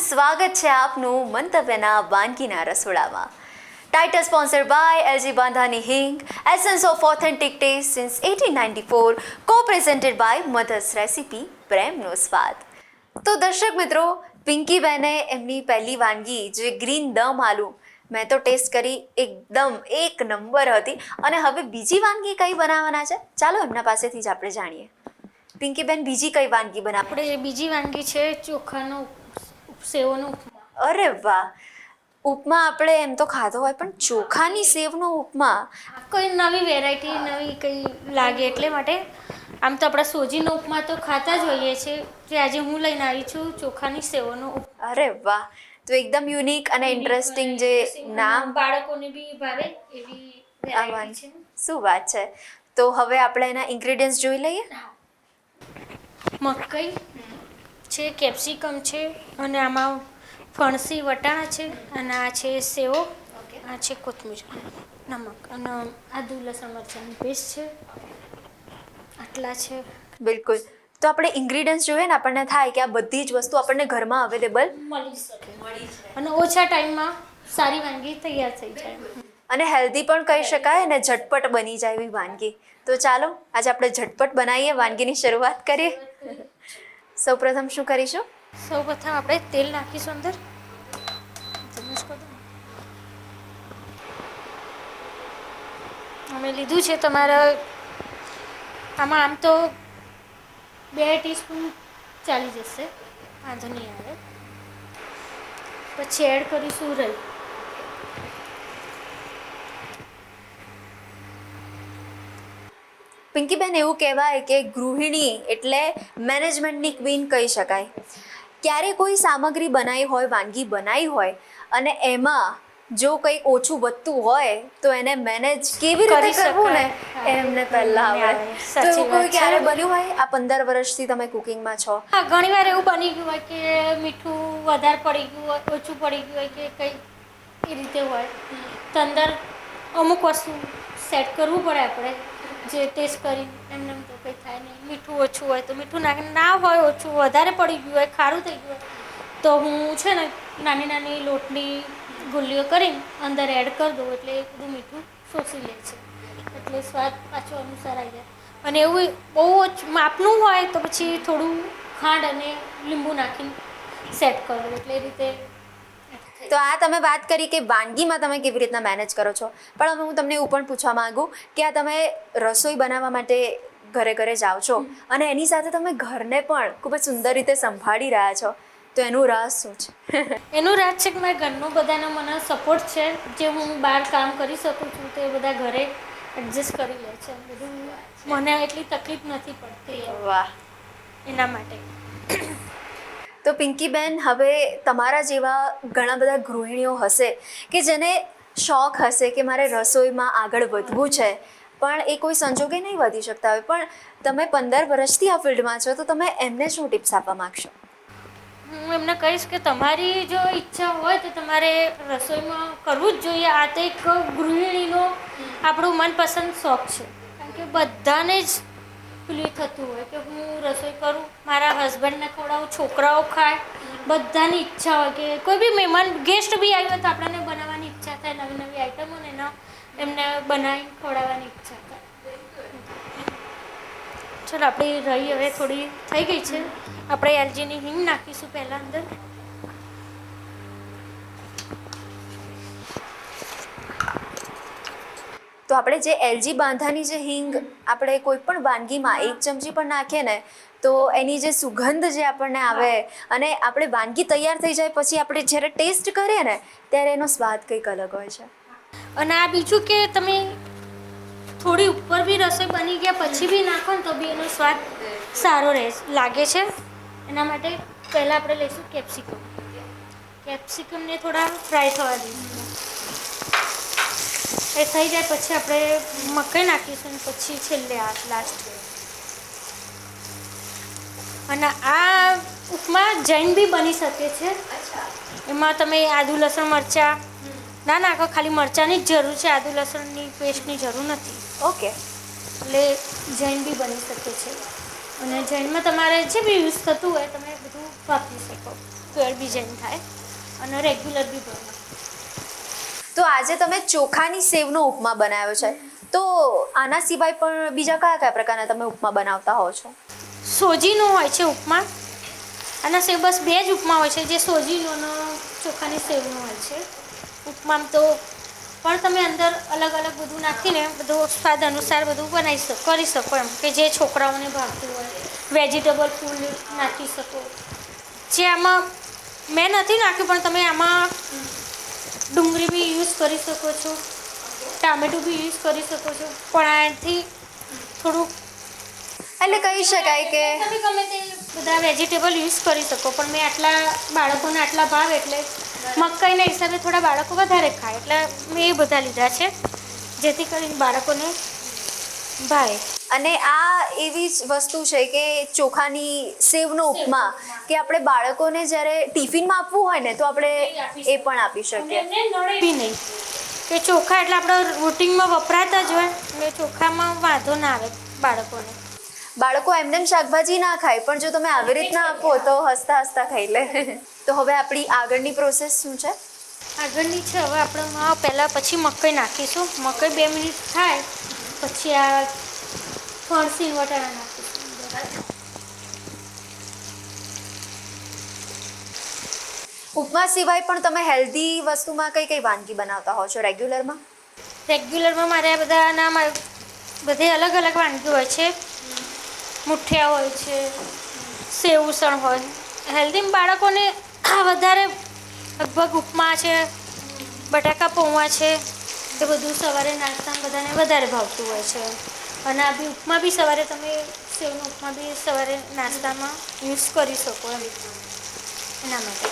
સ્વાગત છે આપનું મંતવ્યના વાનગીના રસોડામાં. Title sponsored by LG Bandhani Hing, essence of authentic taste since 1894, co-presented by mother's recipe, પ્રેમનો સ્વાદ. તો દર્શક મિત્રો, પિંકીબેને એમની પહેલી વાનગી જે ગ્રીન દમ આલુ મેં તો ટેસ્ટ કરી, એકદમ એક નંબર હતી. અને હવે બીજી વાનગી કઈ બનાવવાના છે, ચાલો એમના પાસેથી જ આપણે જાણીએ. પિંકીબેન, બીજી કઈ વાનગી બનાવો? આપણે બીજી વાનગી છે ચોખાનો સેવનો ઉપમા. અરે વાહ! ઉપમા આપણે એમ તો ખાધો હોય, પણ ચોખાની સેવનો ઉપમા કોઈ નવી વેરાયટી, નવી કંઈ લાગે એટલે માટે. આમ તો આપણા સોજીનો ઉપમા તો ખાતા જ હોઈએ છીએ, જે આજે હું લઈને આવી છું ચોખાની સેવનો ઉપમા. અરે વાહ! તો એકદમ યુનિક અને ઇન્ટરેસ્ટિંગ જે નામ, બાળકોને બી ભાવે એવી વેરાયટી છે. શું વાત છે. તો હવે આપણે એના ઇન્ગ્રેડિયન્ટ્સ જોઈ લઈએ. મકાઈ છે, કેપ્સિકમ છે, અને આમાં ફણસી વટાણા છે, અને આ છે સેવો, આ છે કોથમીર, નમક, અને આદુ લસણ મરચાંની પેસ્ટ છે. આટલા છે. બિલકુલ. તો આપણે ઇન્ગ્રેડિયન્ટ્સ જોઈએ ને, આપણને થાય કે આ બધી જ વસ્તુ આપણને ઘરમાં અવેલેબલ મળી શકે અને ઓછા ટાઈમમાં સારી વાનગી તૈયાર થઈ જાય. અને હેલ્ધી પણ કહી શકાય અને ઝટપટ બની જાય એવી વાનગી. તો ચાલો આજે આપણે ઝટપટ બનાવીએ, વાનગીની શરૂઆત કરીએ. સૌપ્રથમ શું કરીશું? સૌપ્રથમ આપણે તેલ નાખીશું અંદર. અમે લીધું છે તમારા આમાં આમ તો 2 ટીસ્પૂન ચાલી જશે, વાંધો નહીં આવે. પછી એડ કરીશું રાઈ. પિંકીબેન, એવું કહેવાય કે ગૃહિણી એટલે મેનેજમેન્ટની ક્વીન કહી શકાય. ક્યારે કોઈ સામગ્રી બનાવી હોય, વાનગી બનાવી હોય, અને એમાં જો કંઈ ઓછું વધતું હોય તો એને મેનેજ કેવી રીતે કરવું ને એમને પહેલાં આવડે. તો એવું કોઈ ક્યારે બન્યું હોય? આ 15 વર્ષથી તમે કુકિંગમાં છો. હા, ઘણી વાર એવું બની ગયું હોય કે મીઠું વધારે પડી ગયું હોય, ઓછું પડી ગયું હોય, કે કંઈ એ રીતે હોય. તો અંદર અમુક વસ્તુ સેટ કરવું પડે આપણે, જે ટેસ્ટ કરી એમને તો કંઈ થાય નહીં. મીઠું ઓછું હોય તો મીઠું ના હોય, ઓછું વધારે પડી ગયું હોય, ખારું થઈ ગયું હોય, તો હું છે ને નાની નાની લોટની ગુલ્લીઓ કરીને અંદર એડ કરી દઉં, એટલે એ બધું મીઠું શોષી લે છે, એટલે સ્વાદ પાછો અનુસાર આવી જાય. અને એવું બહુ જ માપનું હોય તો પછી થોડું ખાંડ અને લીંબુ નાખીને સેટ કરો, એટલે એ રીતે. તો આ તમે વાત કરી કે વાનગીમાં તમે કેવી રીતના મેનેજ કરો છો, પણ હવે હું તમને એવું પણ પૂછવા માગું કે આ તમે રસોઈ બનાવવા માટે ઘરે ઘરે જાઓ છો અને એની સાથે તમે ઘરને પણ ખૂબ જ સુંદર રીતે સંભાળી રહ્યા છો, તો એનું રાજ શું છે? એનું રાજ છે કે મારા ઘરનો બધાનો મને સપોર્ટ છે. જે હું બહાર કામ કરી શકું છું તો એ બધા ઘરે એડજસ્ટ કરી લે છે. બધું મને એટલી તકલીફ નથી પડતી. વાહ! એના માટે. તો પિંકીબેન, હવે તમારા જેવા ઘણા બધા ગૃહિણીઓ હશે કે જેને શોખ હશે કે મારે રસોઈમાં આગળ વધવું છે, પણ એ કોઈ સંજોગે નહીં વધી શકતા હોય, પણ તમે 15 વર્ષથી આ ફિલ્ડમાં છો, તો તમે એમને શું ટિપ્સ આપવા માગશો? હું એમને કહીશ કે તમારી જો ઈચ્છા હોય તો તમારે રસોઈમાં કરવું જ જોઈએ. આ તો એક ગૃહિણીનો આપણું મનપસંદ શોખ છે, કારણ કે બધાને જ પેલું થતું હોય કે હું રસોઈ કરું, મારા હસબન્ડને ખવડાવું, છોકરાઓ ખાય, બધાની ઈચ્છા હોય કે કોઈ બી મહેમાન ગેસ્ટ બી આવ્યો તો આપણને બનાવવાની ઈચ્છા થાય, નવી નવી આઈટમો ને એમને બનાવીને ખવડાવવાની ઈચ્છા થાય. ચલો, આપણી રહી હવે થોડી થઈ ગઈ છે. આપણે એલજીની હિંગ નાખીશું પહેલાં અંદર. તો આપણે જે એલજી બાંધાની જે હિંગ આપણે કોઈ પણ વાનગીમાં 1 ચમચી પણ નાખીએ ને, તો એની જે સુગંધ જે આપણને આવે, અને આપણે વાનગી તૈયાર થઈ જાય પછી આપણે જ્યારે ટેસ્ટ કરીએ ને, ત્યારે એનો સ્વાદ કંઈક અલગ હોય છે. અને આ બીજું કે તમે થોડી ઉપર બી રસોઈ બની ગયા પછી બી નાખો ને તો બી એનો સ્વાદ સારો લાગે છે. એના માટે પહેલાં આપણે લઈશું કેપ્સિકમ. કેપ્સિકમને થોડા ફ્રાય થવા દઈશું. એ થઈ જાય પછી આપણે મકાઈ નાખીશું, અને પછી છેલ્લે આ લાસ્ટ. અને આ ઉપમા જૈન બી બની શકે છે. એમાં તમે આદુ લસણ મરચાં ના નાખો, ખાલી મરચાંની જ જરૂર છે, આદુ લસણની પેસ્ટની જરૂર નથી. ઓકે. એટલે જૈન બી બની શકે છે. અને જૈનમાં તમારે જે બી યુઝ થતું હોય તમે બધું વાપરી શકો. સ્ક્વેર ડિઝાઇન થાય અને રેગ્યુલર બી બને. તો આજે તમે ચોખાની સેવનો ઉપમા બનાવ્યો છે, તો આના સિવાય પણ બીજા કયા કયા પ્રકારના તમે ઉપમા બનાવતા હો છો? સોજીનો હોય છે ઉપમા. આના સિવાય બસ 2 જ ઉપમા હોય છે, જે સોજીનો અને ચોખાની સેવનો હોય છે. ઉપમામાં તો પણ તમે અંદર અલગ અલગ બધું નાખીને બધું સ્વાદ અનુસાર બધું કરી શકો એમ, કે જે છોકરાઓને ભાવતું હોય. વેજીટેબલ ફૂલ નાખી શકો. જે આમાં મેં નથી નાખ્યું, પણ તમે આમાં ડુંગળી બી યુઝ કરી શકો છો, ટામેટું બી યુઝ કરી શકો છો, પણ આનાથી થોડુંક એટલે કહી શકાય કે તમે ગમે તે બધા વેજીટેબલ યુઝ કરી શકો, પણ મેં આટલા બાળકોને આટલા ભાવ એટલે મકાઈના હિસાબે થોડા બાળકો વધારે ખાય, એટલે મેં એ બધા લીધા છે, જેથી કરીને બાળકોને ભાવે. અને આ એવી જ વસ્તુ છે કે ચોખાની સેવનો ઉપમા કે આપણે બાળકોને જ્યારે ટિફિનમાં આપવું હોય ને તો આપણે એ પણ આપી શકીએ. એમને નડે બી નહીં, કે ચોખા એટલે આપણા રૂટિનમાં વપરાતા જ હોય, એટલે ચોખામાં વાંધો ના આવે બાળકોને. બાળકો એમને શાકભાજી ના ખાય, પણ જો તમે આવી રીતના આપો તો હસતા હસતા ખાઈ લે. તો હવે આપણી આગળની પ્રોસેસ શું છે? આગળની છે, હવે આપણે પહેલાં પછી મકાઈ નાખીશું. મકાઈ 2 મિનિટ થાય પછી આ ફણસી વટાણા નાખીશું. ઉપમા સિવાય પણ તમે હેલ્ધી વસ્તુમાં કઈ કઈ વાનગી બનાવતા હો છો રેગ્યુલરમાં? રેગ્યુલરમાં મારે આ બધા બધે અલગ અલગ વાનગી હોય છે. મુઠિયા હોય છે, સેવ ઉસળ હોય. હેલ્ધી બાળકોને વધારે લગભગ ઉપમા છે, બટાકા પૌવા છે, એ બધું સવારે નાસ્તામાં બધાને વધારે ભાવતું હોય છે. અને આ બી ઉપમા બી સવારે તમે સેવનો ઉપમા બી સવારે નાસ્તામાં યુઝ કરી શકો એમ, એના માટે.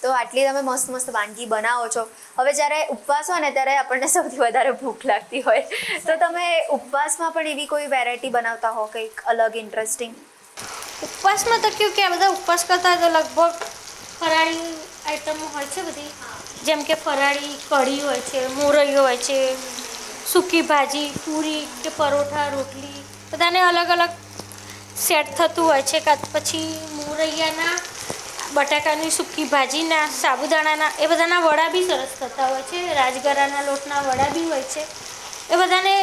તો આટલી તમે મસ્ત મસ્ત વાનગી બનાવો છો. હવે જ્યારે ઉપવાસ હોય ને ત્યારે આપણને સૌથી વધારે ભૂખ લાગતી હોય, તો તમે ઉપવાસમાં પણ એવી કોઈ વેરાયટી બનાવતા હો, કંઈક અલગ ઇન્ટરેસ્ટિંગ? ઉપવાસમાં તો કેવું કે આ બધા ઉપવાસ કરતા તો લગભગ ફરાળી આઈટમો હોય છે બધી, જેમ કે ફરાળી કઢી હોય છે, મોરૈયો હોય છે, સૂકી ભાજી, પૂરી કે પરોઠા, રોટલી, બધાને અલગ અલગ સેટ થતું હોય છે. કાં પછી મોરૈયાના, બટાકાની સૂકી ભાજીના, સાબુદાણાના એ બધાના વડા બી સરસ થતા હોય છે. રાજગરાના લોટના વડા બી હોય છે. એ બધાને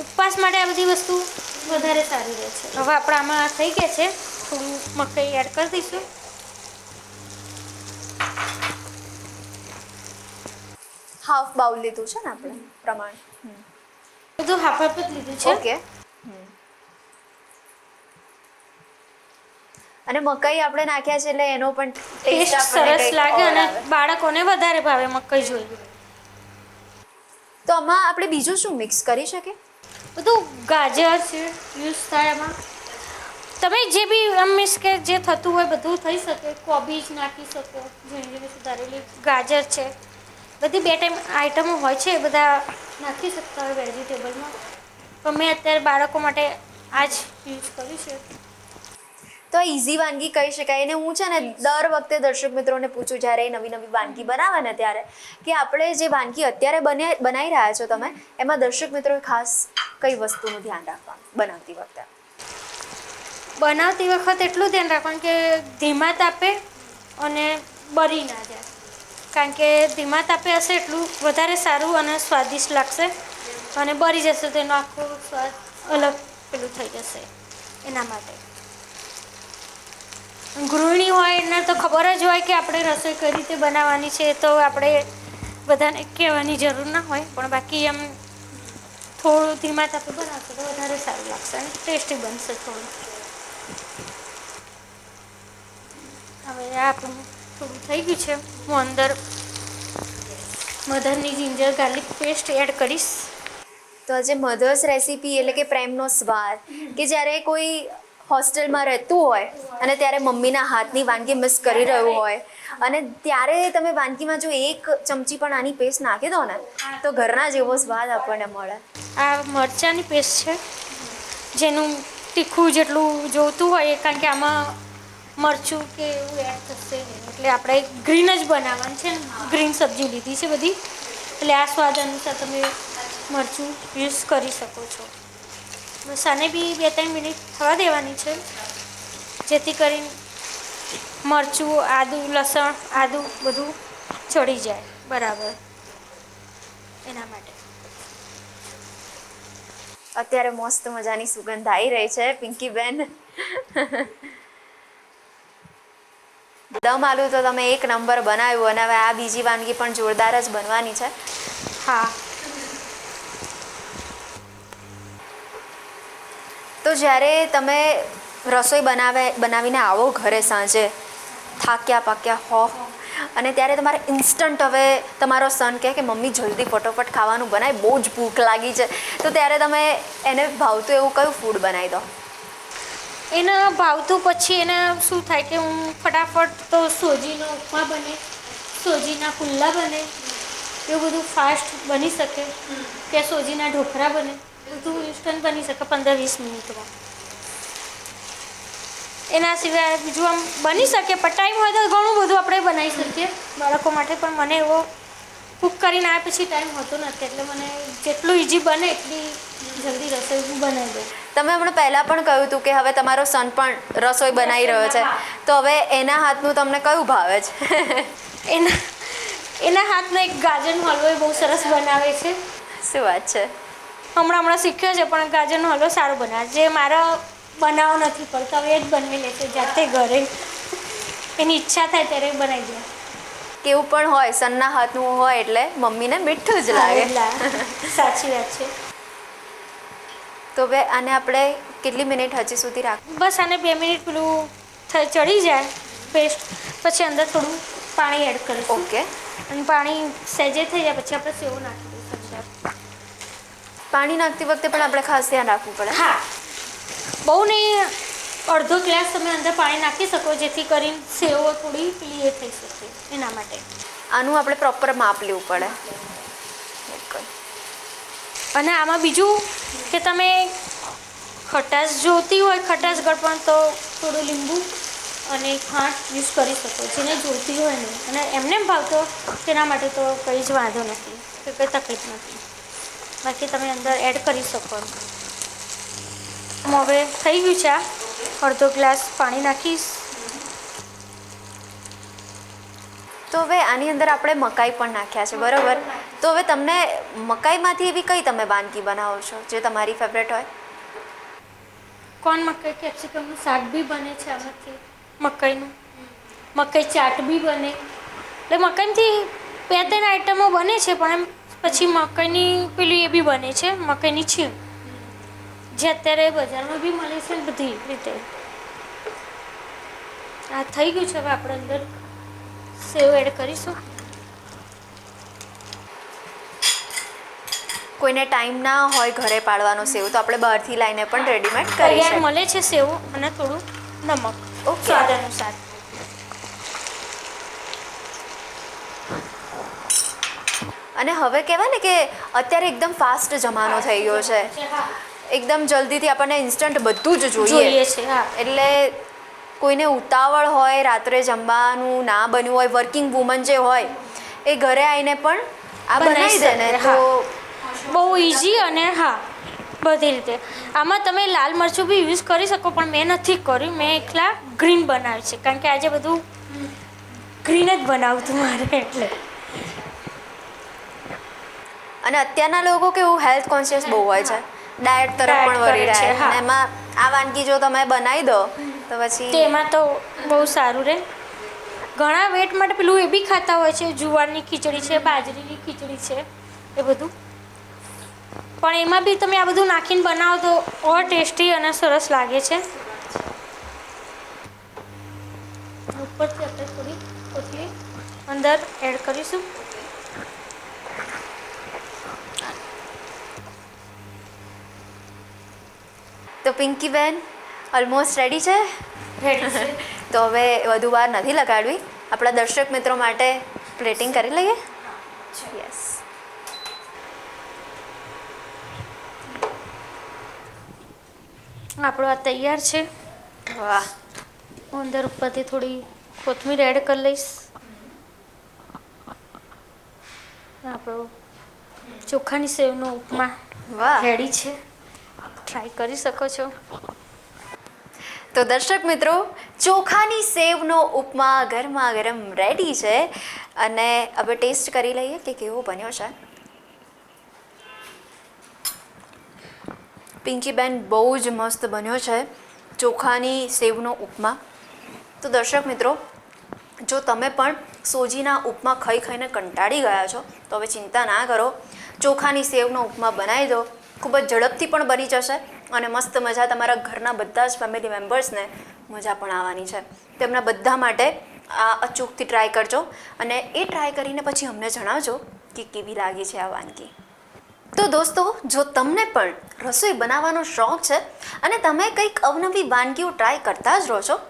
ઉપવાસ માટે આ બધી વસ્તુ વધારે સારી રહે છે. હવે આપણે આમાં થઈ ગયા છે, થોડું મકાઈ એડ કરી દઈશું. હાફ બાઉલ લીધું છે ને આપણે પ્રમાણ? બધું હાફ હાફ જ લીધું છે. ઓકે. અને મકાઈ આપણે નાખ્યા છે એટલે એનો પણ ટેસ્ટ સરસ લાગે અને બાળકોને વધારે ભાવે મકાઈ જોઈએ. તો આમાં આપણે બીજું શું મિક્સ કરી શકીએ? બધું ગાજર છે યુઝ થાય એમાં. તમે જે બી મીન્સ કે જે થતું હોય બધું થઈ શકે. કોબીજ નાખી શકો, ઝીણી સુધારેલી, ગાજર છે, બધી 2 ટાઈમ આઈટમો હોય છે, એ બધા નાખી શકતા હોય વેજીટેબલમાં. પણ મેં અત્યારે બાળકો માટે આ જ યુઝ કર્યું છે. તો ઇઝી વાનગી કહી શકાય. અને હું છે ને દર વખતે દર્શક મિત્રોને પૂછું જ્યારે નવી નવી વાનગી બનાવે ને ત્યારે, કે આપણે જે વાનગી અત્યારે બનાવી રહ્યા છો તમે, એમાં દર્શક મિત્રોએ ખાસ કઈ વસ્તુનું ધ્યાન રાખવાનું બનાવતી વખતે? બનાવતી વખત એટલું ધ્યાન રાખવાનું કે ધીમા તાપે અને બળી ના જાય. કારણ કે ધીમા તાપે હશે એટલું વધારે સારું અને સ્વાદિષ્ટ લાગશે, અને બળી જશે તો એનો આખો સ્વાદ અલગ પેલું થઈ જશે. એના માટે ગૃહિણી હોય એને તો ખબર જ હોય કે આપણે રસોઈ કઈ રીતે બનાવવાની છે, તો આપણે બધાને કહેવાની જરૂર ના હોય. પણ બાકી એમ થોડું ધીમા તાપે બનાવશો તો વધારે સારું લાગશે અને ટેસ્ટી બનશે થોડું. હવે આ આપણું થોડું થઈ ગયું છે. હું અંદર મધરની જિંજર ગાર્લિક પેસ્ટ એડ કરીશ. તો આજે મધર્સ રેસીપી એટલે કે પ્રેમનો સ્વાદ, કે જ્યારે કોઈ હોસ્ટેલમાં રહેતું હોય અને ત્યારે મમ્મીના હાથની વાનગી મિસ કરી રહ્યું હોય, અને ત્યારે તમે વાનગીમાં જો 1 ચમચી પણ આની પેસ્ટ નાખી દો ને તો ઘરના જેવો સ્વાદ આપણને મળે. આ મરચાંની પેસ્ટ છે, જેનું તીખું જેટલું જોઈતું હોય, કારણ કે આમાં મરચું કે એવું એડ થશે નહીં. એટલે આપણે ગ્રીન જ બનાવવાનું છે ને, ગ્રીન સબ્જી લીધી છે બધી, એટલે આ સ્વાદ અનુસાર તમે મરચું યુઝ કરી શકો છો. બસ આને બી 2-3 મિનિટ થવા દેવાની છે, જેથી કરીને મરચું, આદુ, લસણ, આદુ બધું ચડી જાય બરાબર એના માટે. અત્યારે મસ્ત મજાની સુગંધ આવી રહી છે પિંકીબેન. દમ આલુ તો તમે એક નંબર બનાવ્યું અને હવે આ બીજી વાનગી પણ જોરદાર જ બનવાની છે. હા. તો જ્યારે તમે રસોઈ બનાવીને આવો ઘરે સાંજે થાક્યા પાક્યા હો અને ત્યારે તમારે ઇન્સ્ટન્ટ હવે તમારો સન કહે કે મમ્મી જલ્દી ફટોફટ ખાવાનું બનાય, બહુ જ ભૂખ લાગી છે, તો ત્યારે તમે એને ભાવતું એવું કયું ફૂડ બનાવી દો? એને ભાવતું પછી એને શું થાય કે હું ફટાફટ તો સોજીનો ઉપમા બને, સોજીના પુલ્લા બને, એવું બધું ફાસ્ટ બની શકે કે સોજીના ઢોકળા બને, બધું ઇન્સ્ટન્ટ બની શકે 15-20 મિનિટમાં. એના સિવાય બીજું આમ બની શકે પણ ટાઈમ હોય તો ઘણું બધું આપણે બનાવી શકીએ બાળકો માટે. પણ મને એવો કૂક કરીને આવ્યા પછી ટાઈમ હોતો નથી, એટલે મને જેટલું ઇઝી બને એટલી જલ્દી રસોઈ હું બનાવી દઉં. તમે હમણાં પહેલાં પણ કહ્યું હતું કે હવે તમારો સન પણ રસોઈ બનાવી રહ્યો છે, તો હવે એના હાથનું તમને કયું ભાવે છે? એના હાથનો એક ગાજરનો હલવો બહુ સરસ બનાવે છે. શું વાત છે! હમણાં શીખ્યો છે પણ ગાજરનો હલવો સારો બનાવે, જે મારો બનાવવો નથી પડતો, હવે એ જ બનાવી લે છે જાતે ઘરે. એની ઈચ્છા થાય ત્યારે બનાવી દે. કેવું પણ હોય, સનના હાથનું હોય એટલે મમ્મીને મીઠું જ લાગે. સાચી વાત છે. તો હવે આને આપણે કેટલી મિનિટ હજી સુધી રાખવું? બસ આને 2 મિનિટ પેલું ચડી જાય પેસ્ટ, પછી અંદર થોડું પાણી એડ કરીશું. ઓકે. અને પાણી સહેજે થઈ જાય પછી આપણે સેવ નાખી દઈશું. પાણી નાખતી વખતે પણ આપણે ખાસ ધ્યાન રાખવું પડે. હા, બહુ નહીં, અડધો ગ્લાસ તમે અંદર પાણી નાખી શકો જેથી કરીને સેવો થોડી પેલી થઈ શકે એના માટે. આનું આપણે પ્રોપર માપ લેવું પડે. અને આમાં બીજું કે તમે ખટાશ જોતી હોય, ખટાશ ગળપણ, તો થોડું લીંબુ અને ખાંડ યુઝ કરી શકો, જેને જોઈતી હોય ને. અને એમને ભાવતો તેના માટે તો કંઈ જ વાંધો નથી, કે કંઈ તકલીફ નથી. બાકી તમે અંદર એડ કરી શકો. હવે થઈ ગયું છે, અડધો ગ્લાસ પાણી નાખીશ. તો હવે આની અંદર આપણે મકાઈ પણ નાખ્યા છે, બરાબર? તો હવે તમને મકાઈમાંથી એવી કઈ તમે વાનગી બનાવો છો જે તમારી ફેવરેટ હોય? કોર્ન મકાઈ કેપ્સિકમનું શાક બી બને છે આમાંથી, મકાઈનું મકાઈ ચાટ બી બને. એટલે મકાઈથી 2-3 આઈટમો બને છે, પણ એમ પછી મકાઈની પેલી એ બી બને છે, મકાઈની છીણ, જે અત્યારે બજારમાં બી મળે છે ને બધી રીતે. આ થઈ ગયું છે. હવે આપણે અંદર સેવ એડ કરીશું. કોઈને ટાઈમ ના હોય ઘરે પાડવાનો સેવ, તો આપણે બહારથી લાવીને પણ રેડીમેડ કરી તૈયાર શકીએ. મળે છે સેવ, અને થોડું નમક સ્વાદ અનુસાર. અને હવે કહેવાય ને કે અત્યારે એકદમ ફાસ્ટ જમાનો થઈ ગયો છે, એકદમ જલ્દીથી આપણને ઇન્સ્ટન્ટ બધું જ જોઈએ છે. હા, એટલે કોઈને ઉતાવળ હોય, રાત્રે જમવાનું ના બન્યું હોય, વર્કિંગ વુમન જે હોય એ ઘરે આવીને પણ આ બનાવી દે ને, તો બહુ ઇઝી. અને હા, બધી રીતે આમાં તમે લાલ મરચું બી યુઝ કરી શકો, પણ મેં નથી કર્યું. મેં એકલા ગ્રીન બનાવ્યું છે, કારણ કે આજે બધું ગ્રીન જ બનાવતું મારે એટલે. અને અત્યારના લોકો કેવું હેલ્થ કોન્શિયસ બહુ હોય છે, ડાયટ તરફ પણ વળી રહ્યા છે, અને એમાં આ વાનગી જો તમે બનાવી દો તો પછી તેમાં તો બહુ સારું રહે. ઘણા વેટ માટે પેલું એ બી ખાતા હોય છે, જુવારની ખીચડી છે, બાજરીની ખીચડી છે, એ બધું. પણ એમાં બી તમે આ બધું નાખીને બનાવો તો ઓર ટેસ્ટી અને સરસ લાગે છે. ઉપરથી આપણે થોડી કોથમીર અંદર એડ કરીશું. તો પિંકીબેન ઓલમોસ્ટ રેડી છે. રેડી છે. તો હવે વધુ વાર નથી લગાડવી, આપણા દર્શક મિત્રો માટે પ્લેટિંગ કરી લઈએ. યસ. આપણો આ તૈયાર છે. વાહ. હું અંદર ઉપરથી થોડી કોથમીર એડ કરી લઈશ. આપણો ચોખાની સેવનો ઉપમા વાહ. રેડી છે, ટ્રાય કરી શકો છો. તો દર્શક મિત્રો, ચોખાની સેવનો ઉપમા ગરમા ગરમ રેડી છે અને હવે ટેસ્ટ કરી લઈએ કે કેવો બન્યો છે. પિંકીબેન, બહુ જ મસ્ત બન્યો છે ચોખાની સેવનો ઉપમા. તો દર્શક મિત્રો, જો તમે પણ સોજીના ઉપમા ખાઈ ખાઈને કંટાળી ગયા છો તો હવે ચિંતા ના કરો, ચોખાની સેવનો ઉપમા બનાવી દો. ખૂબ જ ઝડપથી પણ બની જશે અને મસ્ત મજા તમારા ઘરના બધા જ ફેમિલી મેમ્બર્સને મજા પણ આવવાની છે. તેમના બધા માટે આ અચૂકથી ટ્રાય કરજો અને એ ટ્રાય કરીને પછી અમને જણાવજો કે કેવી લાગી છે આ વાનગી. તો દોસ્તો, જો તમને પણ રસોઈ બનાવવાનો શોખ છે અને તમે કંઈક અવનવી વાનગીઓ ટ્રાય કરતા જ રહો છો,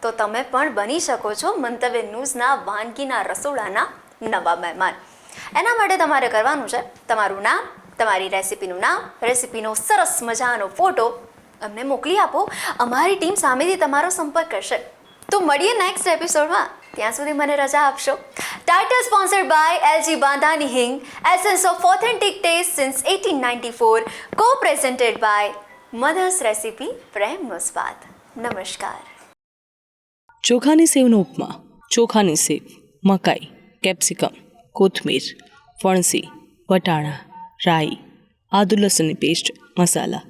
તો તમે પણ બની શકો છો મંતવ્ય ન્યૂઝના વાનગીના રસોડાના નવા મહેમાન. એના માટે તમારે કરવાનું છે તમારું નામ, તમારી રેસિપીનું નામ, રેસિપીનો સરસ મજાનો ફોટો અમને મોકલી આપો. અમારી ટીમ સામેથી તમારો સંપર્ક કરશે. તો મળીએ નેક્સ્ટ એપિસોડમાં. ત્યાં સુધી મને રજા આપશો. Title sponsored by LG Bandhani Hing, essence of authentic taste since 1894, કો પ્રેઝન્ટેડ બાય મધર્સ રેસિપી, પ્રેમનો સ્વાદ. નમસ્કાર. ચોખાની સેવનો ઉપમા. ચોખાની સેવ, મકાઈ, કેપ્સિકમ, કોથમીર, ફણસી, વટાણા, રાઈ, આદુ લસણની પેસ્ટ, મસાલા.